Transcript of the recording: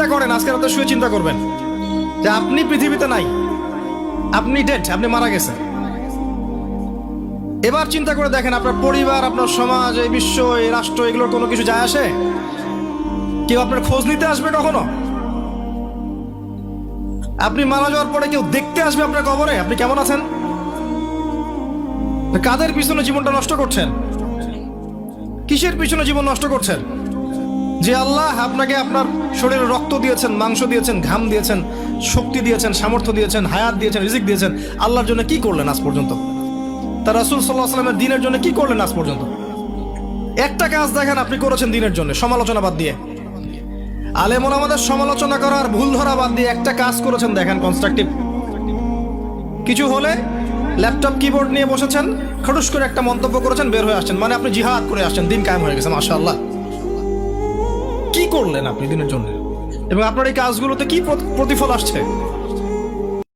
চিন্তা করেন, আজকে রাতে শুয়ে চিন্তা করবেন যে আপনি পৃথিবীতে নাই, আপনি ডেড, আপনি মারা গেছেন। এবার চিন্তা করে দেখেন, আপনার পরিবার, আপনার সমাজ, এই বিশ্ব, এই রাষ্ট্র, এগুলোর কোনো কিছু যায় আসে? কেউ আপনার খোঁজ নিতে আসবে কখনো? আপনি মারা যাওয়ার পরে কেউ দেখতে আসবে আপনার কবরে আপনি কেমন আছেন? কাদের পিছনে জীবনটা নষ্ট করছেন? কিসের পিছনে জীবন নষ্ট করছেন? যে আল্লাহ আপনাকে আপনার শরীরে রক্ত দিয়েছেন, মাংস দিয়েছেন, ঘাম দিয়েছেন, শক্তি দিয়েছেন, সামর্থ্য দিয়েছেন, হায়াত দিয়েছেন, রিজিক দিয়েছেন, আল্লাহর জন্য কি করলেন আজ পর্যন্ত? তার রাসূল সাল্লাল্লাহু আলাইহি ওয়াসাল্লামের দ্বীনের জন্য কি করলেন আজ পর্যন্ত? একটা কাজ দেখেন আপনি করেছেন দ্বীনের জন্য, সমালোচনা বাদ দিয়ে, আলেমরা আমাদের সমালোচনা করার, ভুল ধরা বাদ দিয়ে একটা কাজ করেছেন দেখেন, কনস্ট্রাকটিভ কিছু হলে ল্যাপটপ কিবোর্ড নিয়ে বসেছেন, খটুস করে একটা মন্তব্য করেছেন, বের হয়ে আসছেন, মানে আপনি জিহাদ করে আসছেন, দিন কায়েম হয়ে গেছে। মাশাআল্লাহ, কি করলেন আপনি দিনের জন্য? এবং আপনার এই কাজগুলোতে কি প্রতিফল আসছে?